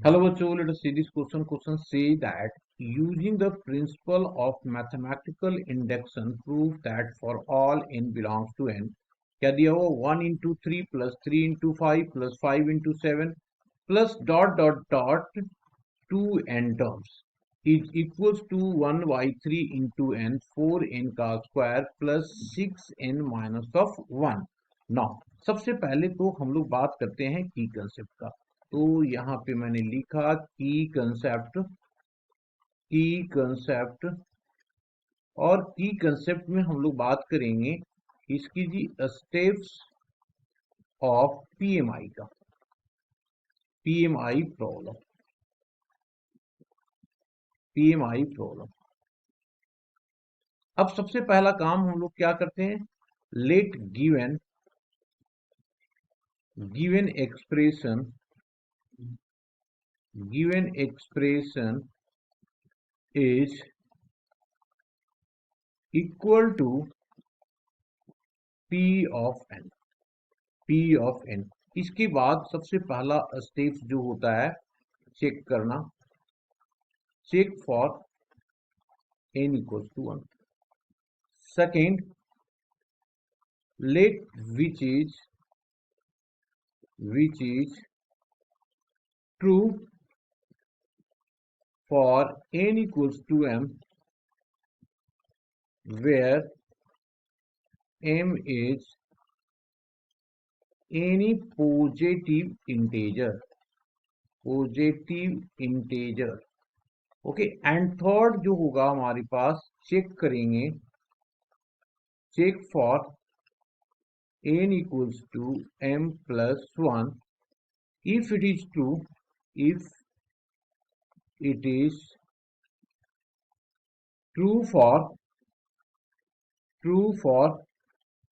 Hello, bachcho. Let us see this question. Question say that using the principle of mathematical induction, prove that for all n belongs to n. क्या दिया हुआ 1 into 3 plus 3 into 5 plus 5 into 7 plus dot dot dot 2n terms is equals to 1 by 3 into n 4n का square plus 6n minus of 1. Now सबसे पहले तो हम लोग बात करते हैं की कंसेप्ट का. तो यहाँ पे मैंने लिखा की कंसेप्ट और की कंसेप्ट में हम लोग बात करेंगे इसकी जी स्टेप्स ऑफ पीएमआई का. PMI problem. अब सबसे पहला काम हम लोग क्या करते हैं, let given expression is equal to P of n. इसके बाद सबसे पहला स्टेप जो होता है चेक करना, check for n equals to 1. Second, let which is true for n equals to m, where m is any positive integer. Okay. And third जो होगा हमारे पास, चेक करेंगे, check for n equals to m plus 1. If it is true, if it is true for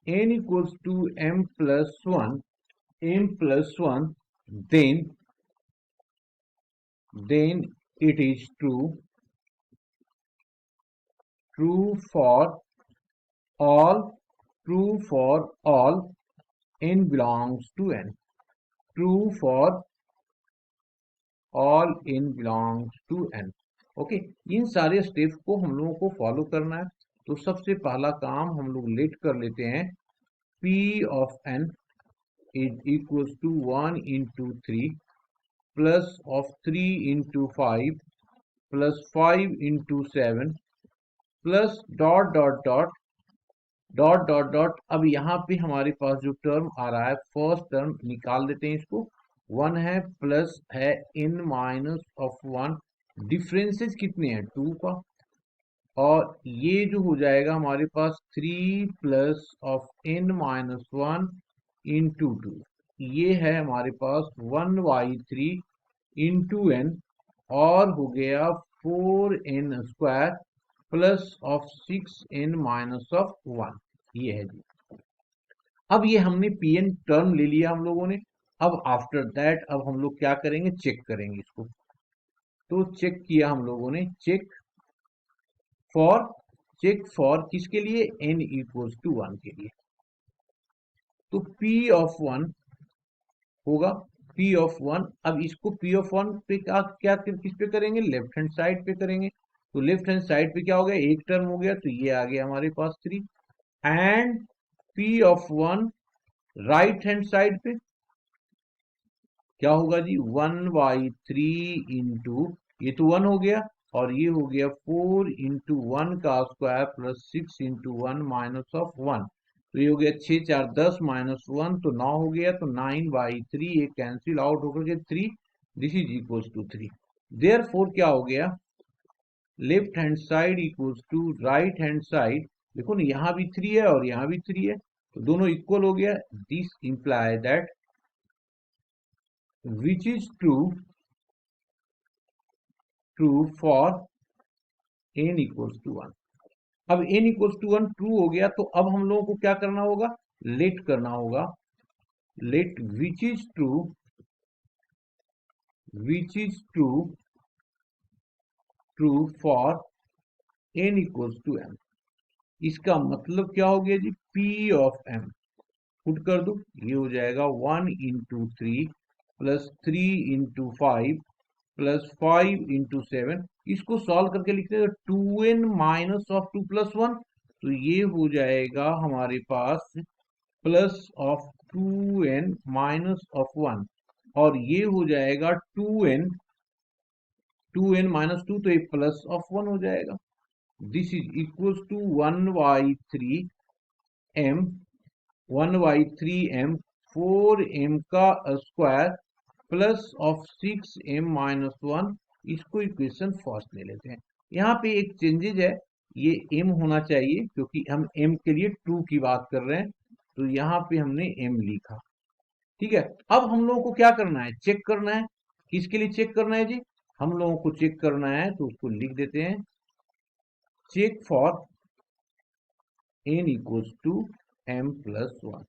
n equals to m plus 1, then it is true for all n belongs to n. True for all n belongs to n. Okay. इन सारे steps को हम लोगों को follow करना है. तो सबसे पहला काम हम लोग लेट कर लेते हैं, P of n is equals to 1 into 3 plus of 3 into 5 plus 5 into 7 plus dot dot dot. अब यहाँ पे हमारे पास जो टर्म आ रहा है, फर्स्ट टर्म निकाल देते हैं इसको. 1 है प्लस है n माइनस ऑफ 1. डिफरेंसेस कितने हैं, 2 का. और ये जो हो जाएगा हमारे पास 3 plus of n minus 1 into 2. ये है हमारे पास 1 बाई 3 इंटू n, और हो गया 4n square plus of 6n minus of 1. ये है जी. अब ये हमने pn टर्म ले लिया हम लोगों ने. अब आफ्टर दैट अब हम लोग क्या करेंगे, चेक करेंगे इसको. तो चेक किया हम लोगों ने, चेक फॉर किसके लिए, n इक्वल्स टू 1 के लिए. तो P of 1 होगा, P of 1. अब इसको P of 1 पे क्या किस पे करेंगे, लेफ्ट हैंड साइड पे करेंगे. तो लेफ्ट हैंड साइड पे क्या हो गया, एक टर्म हो गया, तो ये आ गया हमारे पास 3. And P of 1 right hand side पे क्या होगा जी, 1 बाई 3 इंटू, ये तो 1 हो गया, और ये हो गया 4 इंटू 1 का square plus 6 into 1 minus of 1. तो ये हो गया 6 4 10 माइनस 1, तो 9 हो गया. तो 9 बाई 3 ये कैंसिल आउट होकर के 3, this is equals to 3. Therefore क्या हो गया, left hand side equals to right hand side. देखो ना, यहाँ भी 3 है और यहाँ भी 3 है, तो दोनों इक्वल हो गया. This imply that which is true for n equals to 1. अब n equals to 1 ट्रू हो गया, तो अब हम लोगों को क्या करना होगा, लेट करना होगा. Let which is true for n equals to m. इसका मतलब क्या हो गया जी, P of m पुट कर दो, ये हो जाएगा 1 into 3 प्लस 3 into 5 प्लस 5 × 7, इसको सॉल्व करके लिखते हैं 2n माइनस ऑफ 2 + 1, तो ये हो जाएगा हमारे पास plus of 2n minus of 1, और ये हो जाएगा 2n माइनस 2, तो ये प्लस ऑफ 1 हो जाएगा। This is equals to 1/3m 1/3m 4m का square plus of 6m minus 1, इसको इक्वेशन फर्स्ट ले लेते हैं। यहाँ पे एक चेंजेज है, ये m होना चाहिए क्योंकि हम m के लिए ट्रू की बात कर रहे हैं, तो यहाँ पे हमने m लिखा। ठीक है, अब हम लोगों को क्या करना है, चेक करना है। किसके लिए चेक करना है जी, हम लोगों को चेक करना है, तो उसको लिख देते हैं check for n equals to m + 1,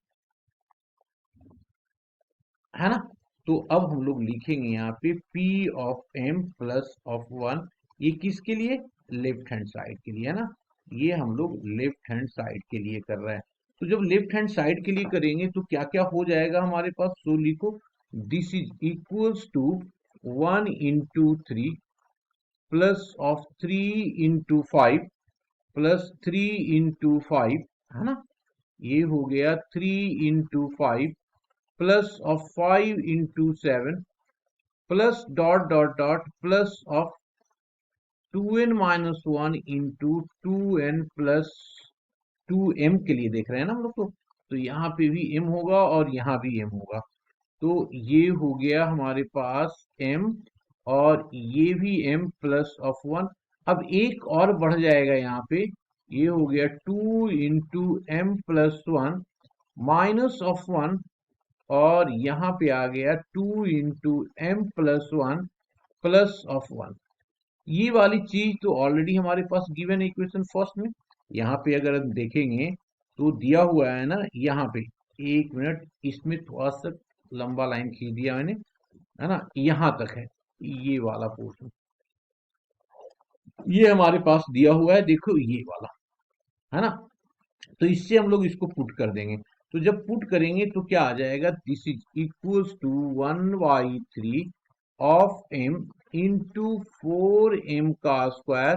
है ना। तो अब हम लोग लिखेंगे यहाँ पे p of m plus of 1, ये किसके लिए, लेफ्ट हैंड साइड के लिए, है ना। ये हम लोग लेफ्ट हैंड साइड के लिए कर रहे हैं। तो जब लेफ्ट हैंड साइड के लिए करेंगे तो क्या क्या हो जाएगा हमारे पास, सो लिखो this is equals to 1 × 3 plus of 3 × 5 plus 3 × 5, है ना। ये हो गया 3 × 5 plus of 5 × 7 plus dot dot dot plus of 2n minus 1 into 2n plus 2m के लिए देख रहे हैं ना हम लोग, तो यहाँ पे भी m होगा और यहाँ भी m होगा, तो ये हो गया हमारे पास m, और ये भी m प्लस ऑफ 1। अब एक और बढ़ जाएगा यहाँ पे, ये हो गया 2 × m प्लस 1 माइनस ऑफ 1, और यहाँ पे आ गया 2 × m प्लस 1 प्लस ऑफ 1। ये वाली चीज तो ऑलरेडी हमारे पास गिवन इक्वेशन फर्स्ट में, यहाँ पे अगर हम देखेंगे तो दिया हुआ है ना, यहाँ पे, एक मिनट, इसमें थोड़ा सा लंबा लाइन खींच दिया मैंने, है ना, यहाँ तक है ये वाला पोर्शन, ये हमारे पास दिया हुआ है, देखो ये वाला, है ना। तो इससे हम लोग इसको पुट कर देंगे, तो जब पुट करेंगे तो क्या आ जाएगा, this is equals to 1/3 of m into 4m का square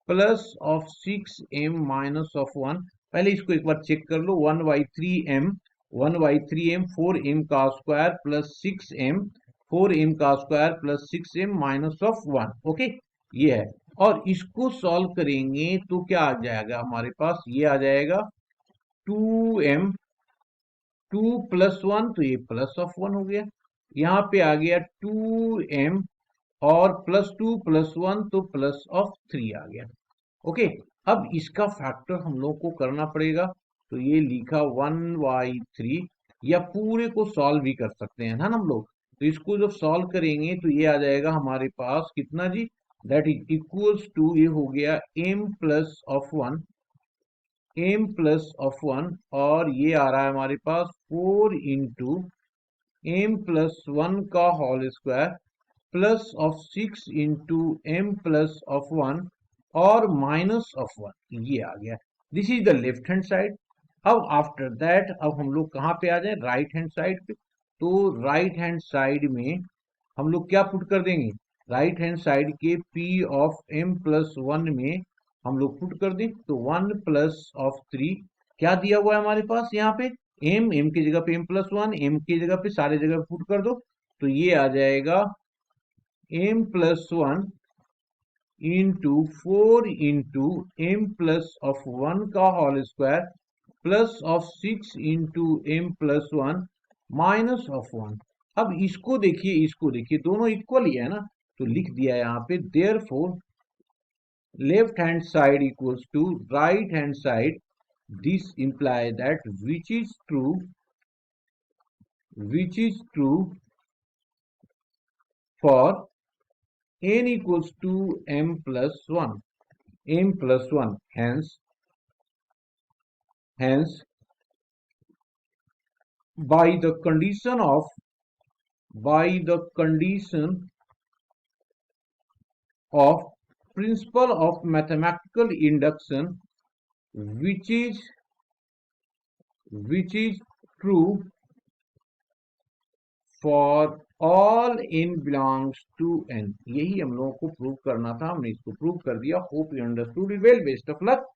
plus of 6m minus of 1। पहले इसको एक बार चेक कर लो, 1/3m 4m का स्क्वायर प्लस 6m 4m का square plus 6m minus of 1, okay, ये है। और इसको सॉल्व करेंगे तो क्या आ जाएगा हमारे पास, ये आ जाएगा 2m 2 + 1, तो ये प्लस ऑफ 1 हो गया, यहाँ पे आ गया 2m और प्लस 2 + 1, तो प्लस ऑफ 3 आ गया, ओके। अब इसका फैक्टर हम लोग को करना पड़ेगा, तो ये लिखा 1/3, या पूरे को सॉल्व भी कर सकते हैं, है ना हम लोग। तो इसको जब सॉल्व करेंगे तो ये आ जाएगा हमारे पास कितना जी, दैट इज इक्वल्स टू, ये हो गया m plus of 1 m plus of 1, और ये आ रहा है हमारे पास 4 × m प्लस 1 का whole square plus of 6 × m plus of 1 और माइनस ऑफ 1, ये आ गया। This is the left hand side. अब आफ्टर दैट अब हम लोग कहाँ पे आ जाए, राइट हैंड साइड पे। तो राइट हैंड साइड में हम लोग क्या पुट कर देंगे, राइट हैंड साइड के p ऑफ m प्लस 1 में हम लोग पुट कर दें, तो 1 प्लस ऑफ 3, क्या दिया हुआ है हमारे पास यहाँ पे, m की जगह पे m प्लस 1, m की जगह पे सारे जगह पुट कर दो, तो ये आ जाएगा m plus 1 into 4 into m plus of 1 का whole square plus of 6 into m plus 1 minus of 1। अब इसको देखिए दोनों इक्वल ही है ना, तो लिख दिया यहाँ पे therefore left hand side equals to right hand side, this imply that which is true for n equals to m plus 1, hence by the condition of principle of mathematical induction, which is true for all n belongs to N, यही हम लोगों को prove करना था, हमने इसको prove कर दिया। Hope you understood it well, best of luck.